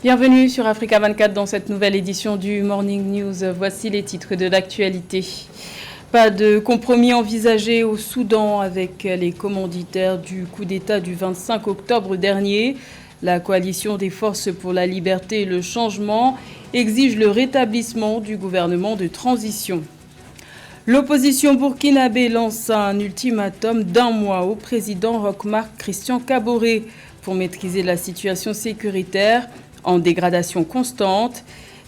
Bienvenue sur Africa 24 dans cette nouvelle édition du Morning News. Voici les titres de l'actualité. Pas de compromis envisagé au Soudan avec les commanditaires du coup d'État du 25 octobre dernier. La coalition des forces pour la liberté et le changement exige le rétablissement du gouvernement de transition. L'opposition burkinabé lance un ultimatum d'1 mois au président Roch Marc Christian Kaboré pour maîtriser la situation sécuritaire en dégradation constante.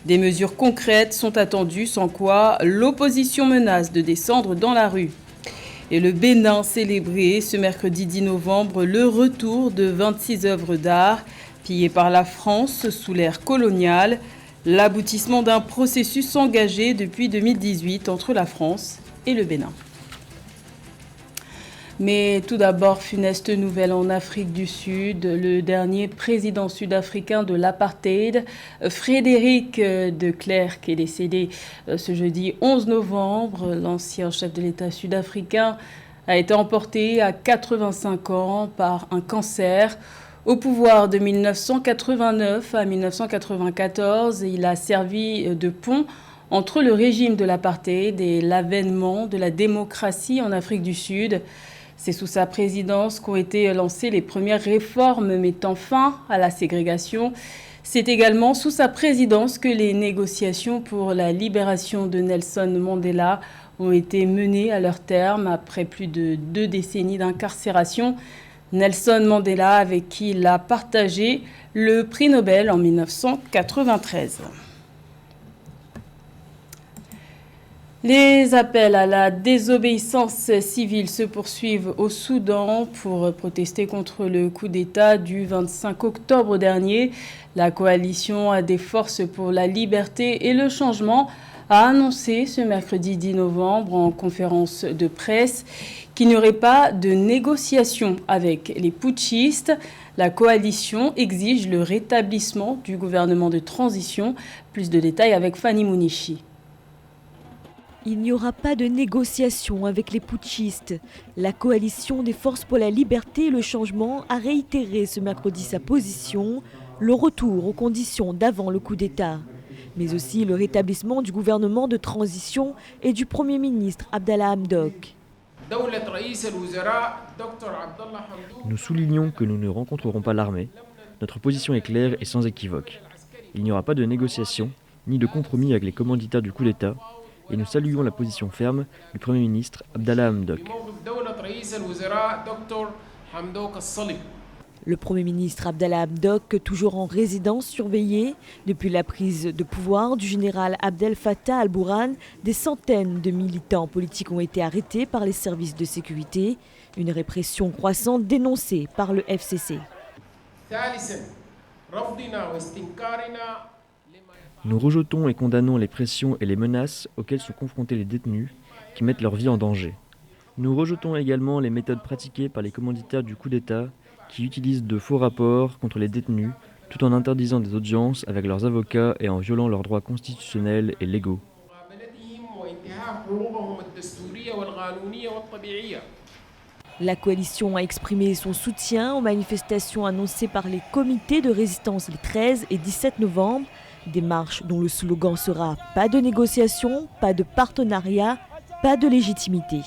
Des mesures concrètes sont attendues, sans quoi l'opposition menace de descendre dans la rue. Et le Bénin célébrait ce mercredi 10 novembre le retour de 26 œuvres d'art pillées par la France sous l'ère coloniale, l'aboutissement d'un processus engagé depuis 2018 entre la France et le Bénin. Mais tout d'abord, funeste nouvelle en Afrique du Sud. Le dernier président sud-africain de l'apartheid, Frédéric de Klerk, est décédé ce jeudi 11 novembre. L'ancien chef de l'État sud-africain a été emporté à 85 ans par un cancer. Au pouvoir de 1989 à 1994, il a servi de pont entre le régime de l'apartheid et l'avènement de la démocratie en Afrique du Sud. C'est sous sa présidence qu'ont été lancées les premières réformes mettant fin à la ségrégation. C'est également sous sa présidence que les négociations pour la libération de Nelson Mandela ont été menées à leur terme après plus de 2 décennies d'incarcération. Nelson Mandela, avec qui il a partagé le prix Nobel en 1993. Les appels à la désobéissance civile se poursuivent au Soudan pour protester contre le coup d'État du 25 octobre dernier. La coalition des forces pour la liberté et le changement a annoncé ce mercredi 10 novembre en conférence de presse qu'il n'y aurait pas de négociation avec les putschistes. La coalition exige le rétablissement du gouvernement de transition. Plus de détails avec Fanny Mounichi. Il n'y aura pas de négociation avec les putschistes. La coalition des forces pour la liberté et le changement a réitéré ce mercredi sa position, le retour aux conditions d'avant le coup d'État, mais aussi le rétablissement du gouvernement de transition et du Premier ministre Abdallah Hamdok. Nous soulignons que nous ne rencontrerons pas l'armée. Notre position est claire et sans équivoque. Il n'y aura pas de négociation ni de compromis avec les commanditaires du coup d'État. Et nous saluons la position ferme du Premier ministre Abdallah Hamdok. Le Premier ministre Abdallah Hamdok, toujours en résidence surveillée, depuis la prise de pouvoir du général Abdel Fattah al-Burhan, des centaines de militants politiques ont été arrêtés par les services de sécurité, une répression croissante dénoncée par le FCC. Nous rejetons et condamnons les pressions et les menaces auxquelles sont confrontés les détenus qui mettent leur vie en danger. Nous rejetons également les méthodes pratiquées par les commanditaires du coup d'État qui utilisent de faux rapports contre les détenus tout en interdisant des audiences avec leurs avocats et en violant leurs droits constitutionnels et légaux. La coalition a exprimé son soutien aux manifestations annoncées par les comités de résistance les 13 et 17 novembre. Des marches dont le slogan sera « Pas de négociation, pas de partenariat, pas de légitimité ».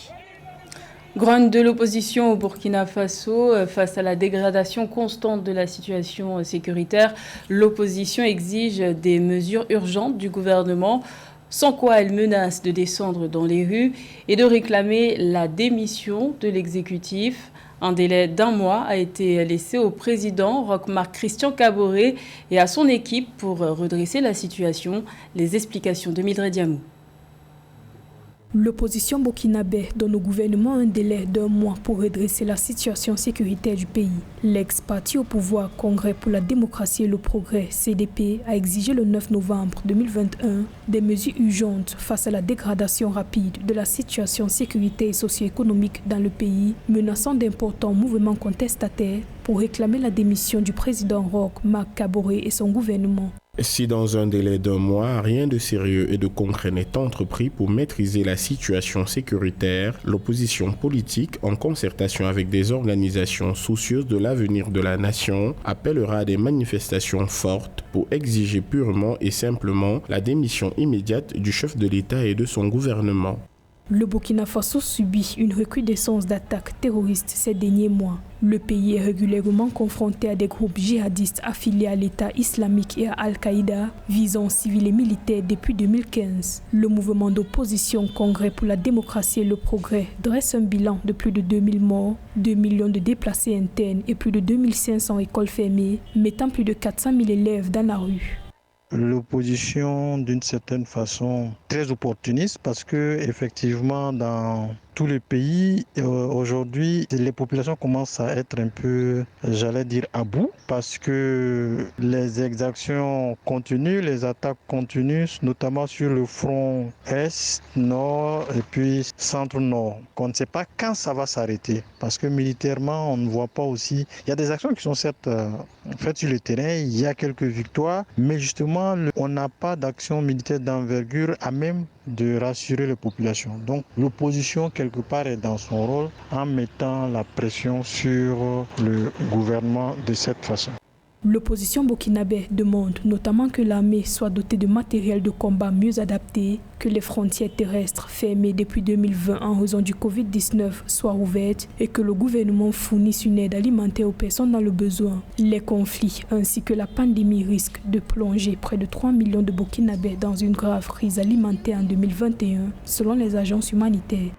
Grogne de l'opposition au Burkina Faso face à la dégradation constante de la situation sécuritaire. L'opposition exige des mesures urgentes du gouvernement, sans quoi elle menace de descendre dans les rues et de réclamer la démission de l'exécutif. Un délai d'1 mois a été laissé au président Roch Marc Christian Kaboré et à son équipe pour redresser la situation. Les explications de Mildred Diamou. L'opposition burkinabé donne au gouvernement un délai d'1 mois pour redresser la situation sécuritaire du pays. L'ex-parti au pouvoir Congrès pour la démocratie et le progrès, CDP, a exigé le 9 novembre 2021 des mesures urgentes face à la dégradation rapide de la situation sécuritaire et socio-économique dans le pays, menaçant d'importants mouvements contestataires pour réclamer la démission du président Roch Marc Kaboré et son gouvernement. Si dans un délai d'1 mois, rien de sérieux et de concret n'est entrepris pour maîtriser la situation sécuritaire, l'opposition politique, en concertation avec des organisations soucieuses de l'avenir de la nation, appellera à des manifestations fortes pour exiger purement et simplement la démission immédiate du chef de l'État et de son gouvernement. Le Burkina Faso subit une recrudescence d'attaques terroristes ces derniers mois. Le pays est régulièrement confronté à des groupes djihadistes affiliés à l'État islamique et à Al-Qaïda, visant civils et militaires depuis 2015. Le mouvement d'opposition Congrès pour la démocratie et le progrès dresse un bilan de plus de 2000 morts, 2 millions de déplacés internes et plus de 2500 écoles fermées, mettant plus de 400 000 élèves dans la rue. L'opposition, d'une certaine façon, très opportuniste parce que effectivement, dans tous les pays, aujourd'hui, les populations commencent à être un peu, j'allais dire, à bout parce que les exactions continuent, les attaques continuent, notamment sur le front Est, Nord et puis Centre-Nord. On ne sait pas quand ça va s'arrêter parce que militairement, on ne voit pas aussi. Il y a des actions qui sont certes faites sur le terrain, il y a quelques victoires, mais justement, on n'a pas d'action militaire d'envergure à même de rassurer les populations. Donc l'opposition quelque part est dans son rôle en mettant la pression sur le gouvernement de cette façon. L'opposition burkinabé demande notamment que l'armée soit dotée de matériel de combat mieux adapté, que les frontières terrestres fermées depuis 2020 en raison du Covid-19 soient ouvertes et que le gouvernement fournisse une aide alimentaire aux personnes dans le besoin. Les conflits ainsi que la pandémie risquent de plonger près de 3 millions de Burkinabés dans une grave crise alimentaire en 2021, selon les agences humanitaires.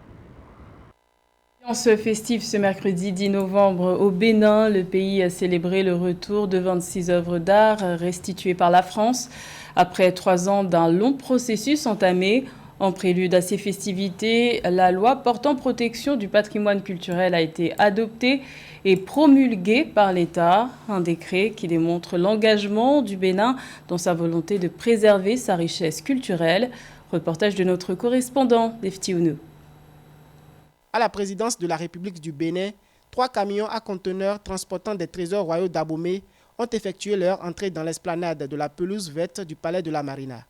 Ambiance festive ce mercredi 10 novembre au Bénin. Le pays a célébré le retour de 26 œuvres d'art restituées par la France après 3 ans d'un long processus entamé. En prélude à ces festivités, la loi portant protection du patrimoine culturel a été adoptée et promulguée par l'État. Un décret qui démontre l'engagement du Bénin dans sa volonté de préserver sa richesse culturelle. Reportage de notre correspondant, Defti Ounou. À la présidence de la République du Bénin, 3 camions à conteneurs transportant des trésors royaux d'Abomey ont effectué leur entrée dans l'esplanade de la pelouse verte du palais de la Marina.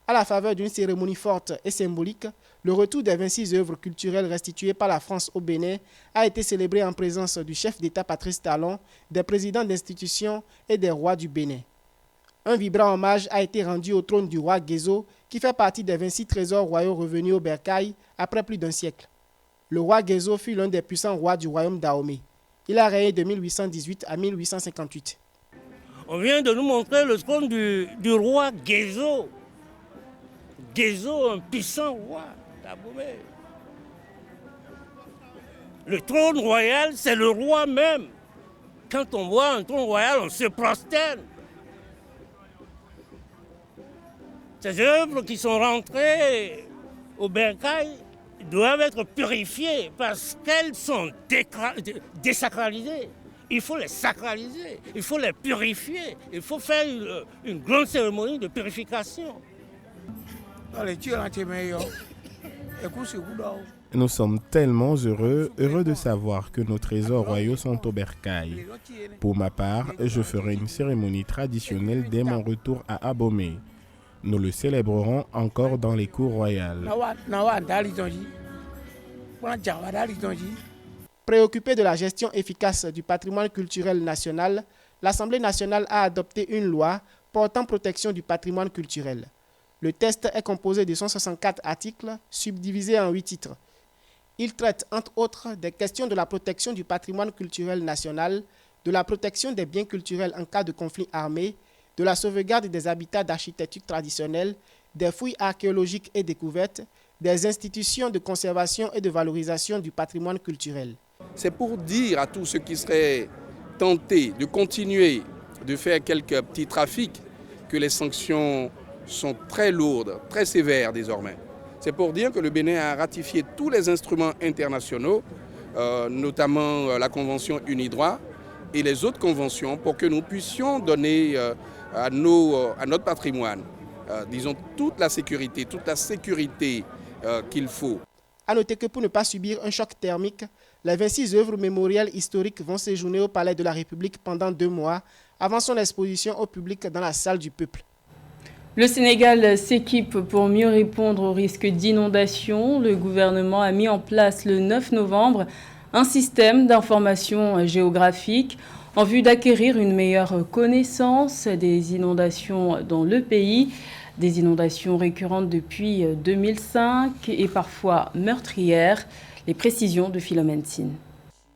À la faveur d'une cérémonie forte et symbolique, le retour des 26 œuvres culturelles restituées par la France au Bénin a été célébré en présence du chef d'État Patrice Talon, des présidents d'institutions et des rois du Bénin. Un vibrant hommage a été rendu au trône du roi Guézo, qui fait partie des 26 trésors royaux revenus au bercail après plus d'un siècle. Le roi Guézo fut l'un des puissants rois du royaume d'Ahomey. Il a régné de 1818 à 1858. On vient de nous montrer le trône du roi Guézo. Guézo, un puissant roi d'Abomey. Le trône royal, c'est le roi même. Quand on voit un trône royal, on se prosterne. Ces œuvres qui sont rentrées au bercail doivent être purifiées parce qu'elles sont désacralisées. Il faut les sacraliser, il faut les purifier, il faut faire une grande cérémonie de purification. Nous sommes tellement heureux de savoir que nos trésors royaux sont au bercail. Pour ma part, je ferai une cérémonie traditionnelle dès mon retour à Abomey. Nous le célébrerons encore dans les cours royales. Préoccupée de la gestion efficace du patrimoine culturel national, l'Assemblée nationale a adopté une loi portant protection du patrimoine culturel. Le texte est composé de 164 articles, subdivisés en 8 titres. Il traite, entre autres, des questions de la protection du patrimoine culturel national, de la protection des biens culturels en cas de conflit armé, de la sauvegarde des habitats d'architecture traditionnelle, des fouilles archéologiques et découvertes, des institutions de conservation et de valorisation du patrimoine culturel. C'est pour dire à tous ceux qui seraient tentés de continuer de faire quelques petits trafics que les sanctions sont très lourdes, très sévères désormais. C'est pour dire que le Bénin a ratifié tous les instruments internationaux, notamment la Convention Unidroit et les autres conventions, pour que nous puissions donner à notre patrimoine, disons, toute la sécurité qu'il faut. A noter que pour ne pas subir un choc thermique, les 26 œuvres mémorielles historiques vont séjourner au Palais de la République pendant 2 mois avant son exposition au public dans la salle du peuple. Le Sénégal s'équipe pour mieux répondre au risque d'inondation. Le gouvernement a mis en place le 9 novembre un système d'information géographique en vue d'acquérir une meilleure connaissance des inondations dans le pays. Des inondations récurrentes depuis 2005 et parfois meurtrières. Les précisions de Philomène Sine.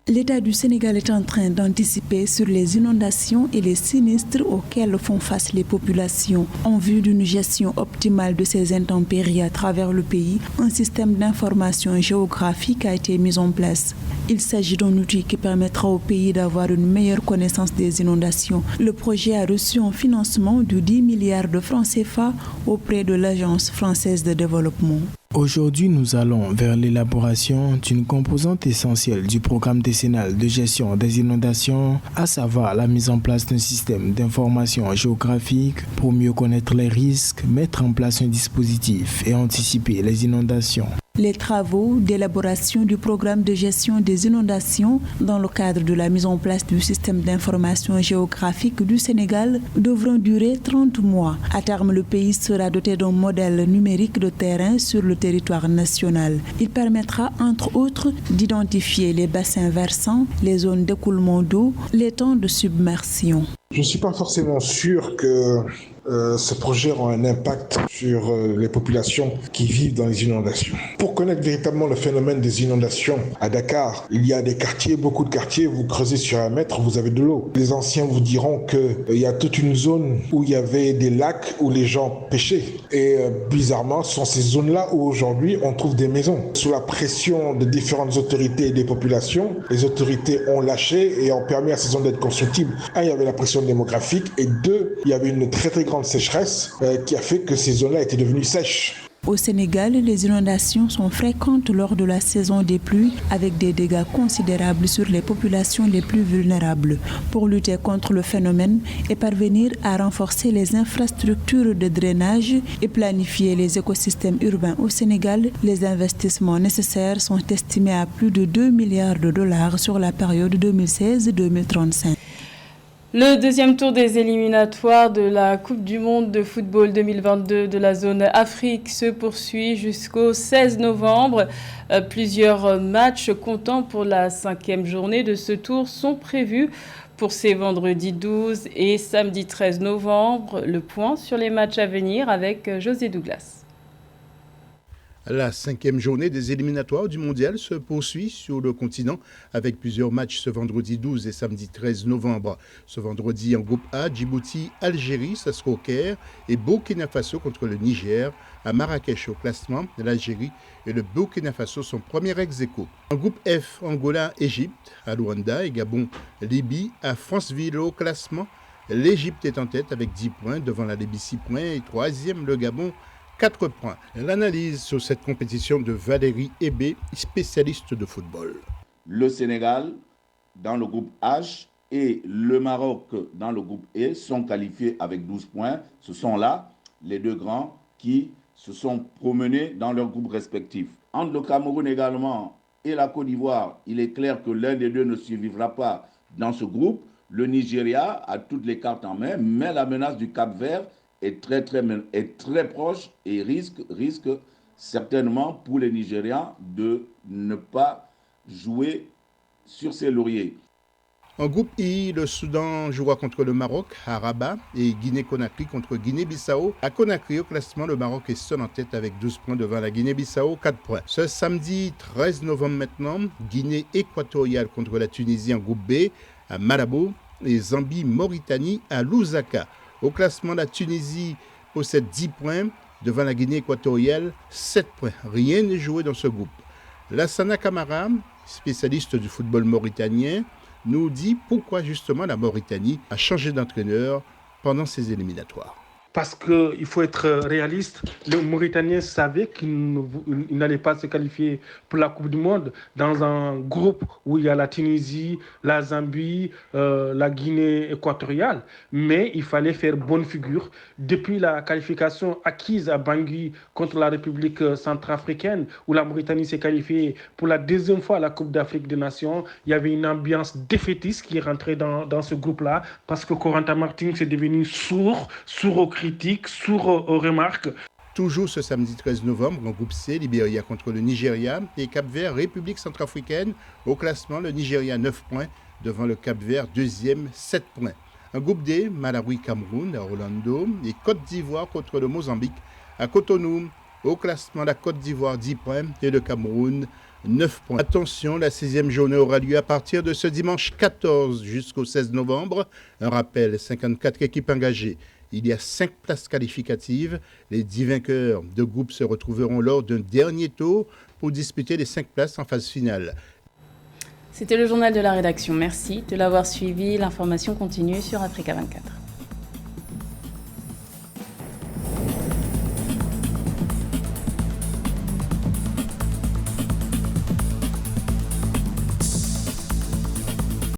L'État du Sénégal est en train d'anticiper sur les inondations et les sinistres auxquels font face les populations. En vue d'une gestion optimale de ces intempéries à travers le pays, un système d'information géographique a été mis en place. Il s'agit d'un outil qui permettra au pays d'avoir une meilleure connaissance des inondations. Le projet a reçu un financement de 10 milliards de francs CFA auprès de l'Agence française de développement. Aujourd'hui, nous allons vers l'élaboration d'une composante essentielle du programme décennal de gestion des inondations, à savoir la mise en place d'un système d'information géographique pour mieux connaître les risques, mettre en place un dispositif et anticiper les inondations. Les travaux d'élaboration du programme de gestion des inondations dans le cadre de la mise en place du système d'information géographique du Sénégal devront durer 30 mois. À terme, le pays sera doté d'un modèle numérique de terrain sur le territoire national. Il permettra, entre autres, d'identifier les bassins versants, les zones d'écoulement d'eau, les temps de submersion. Je ne suis pas forcément sûr que ce projet aura un impact sur les populations qui vivent dans les inondations. Pour connaître véritablement le phénomène des inondations à Dakar, il y a des quartiers, beaucoup de quartiers, vous creusez sur 1 mètre, vous avez de l'eau. Les anciens vous diront qu'il y a toute une zone où il y avait des lacs où les gens pêchaient. Et bizarrement, ce sont ces zones-là où aujourd'hui on trouve des maisons. Sous la pression de différentes autorités et des populations, les autorités ont lâché et ont permis à ces zones d'être constructibles. Un, il y avait la pression démographique et 2, il y avait une très grande sécheresse qui a fait que ces zones-là étaient devenues sèches. Au Sénégal, les inondations sont fréquentes lors de la saison des pluies avec des dégâts considérables sur les populations les plus vulnérables. Pour lutter contre le phénomène et parvenir à renforcer les infrastructures de drainage et planifier les écosystèmes urbains au Sénégal, les investissements nécessaires sont estimés à plus de 2 milliards de dollars sur la période 2016-2035. Le deuxième tour des éliminatoires de la Coupe du Monde de football 2022 de la zone Afrique se poursuit jusqu'au 16 novembre. Plusieurs matchs comptant pour la 5e journée de ce tour sont prévus pour ces vendredis 12 et samedi 13 novembre. Le point sur les matchs à venir avec José Douglas. La 5e journée des éliminatoires du mondial se poursuit sur le continent avec plusieurs matchs ce vendredi 12 et samedi 13 novembre. Ce vendredi en groupe A, Djibouti, Algérie, ça sera au Caire et Burkina Faso contre le Niger à Marrakech au classement. L'Algérie et le Burkina Faso sont premiers ex-aequo. En groupe F, Angola, Égypte à Luanda et Gabon, Libye à Franceville au classement. L'Égypte est en tête avec 10 points devant la Libye 6 points et troisième le Gabon 4 points. L'analyse sur cette compétition de Valérie Hébé, spécialiste de football. Le Sénégal dans le groupe H et le Maroc dans le groupe E sont qualifiés avec 12 points. Ce sont là les deux grands qui se sont promenés dans leurs groupes respectifs. Entre le Cameroun également et la Côte d'Ivoire, il est clair que l'un des deux ne survivra pas dans ce groupe. Le Nigeria a toutes les cartes en main, mais la menace du Cap-Vert est très proche et risque certainement pour les Nigérians de ne pas jouer sur ses lauriers. En groupe I, le Soudan jouera contre le Maroc à Rabat et Guinée-Conakry contre Guinée-Bissau. À Conakry, au classement, le Maroc est seul en tête avec 12 points devant la Guinée-Bissau, 4 points. Ce samedi 13 novembre maintenant, Guinée équatoriale contre la Tunisie en groupe B à Malabo et Zambie-Mauritanie à Lusaka. Au classement, la Tunisie possède 10 points devant la Guinée équatoriale, 7 points. Rien n'est joué dans ce groupe. Lassana Camara, spécialiste du football mauritanien, nous dit pourquoi justement la Mauritanie a changé d'entraîneur pendant ces éliminatoires. Parce qu'il faut être réaliste, les Mauritaniens savaient qu'ils n'allaient pas se qualifier pour la Coupe du Monde dans un groupe où il y a la Tunisie, la Zambie, la Guinée équatoriale. Mais il fallait faire bonne figure. Depuis la qualification acquise à Bangui contre la République centrafricaine, où la Mauritanie s'est qualifiée pour la deuxième fois à la Coupe d'Afrique des Nations, il y avait une ambiance défaitiste qui est rentrée dans ce groupe-là parce que Corentin Martins est devenu sourd aux cris critiques, sourds aux remarques. Toujours ce samedi 13 novembre, en groupe C, Libéria contre le Nigeria et Cap-Vert, République centrafricaine. Au classement, le Nigeria 9 points devant le Cap-Vert, deuxième 7 points. En groupe D, Malawi, Cameroun à Orlando et Côte d'Ivoire contre le Mozambique à Cotonou. Au classement, la Côte d'Ivoire 10 points et le Cameroun 9 points. Attention, la 6e journée aura lieu à partir de ce dimanche 14 jusqu'au 16 novembre. Un rappel, 54 équipes engagées. Il y a 5 places qualificatives. Les 10 vainqueurs de groupe se retrouveront lors d'un dernier tour pour disputer les 5 places en phase finale. C'était le journal de la rédaction. Merci de l'avoir suivi. L'information continue sur Africa 24.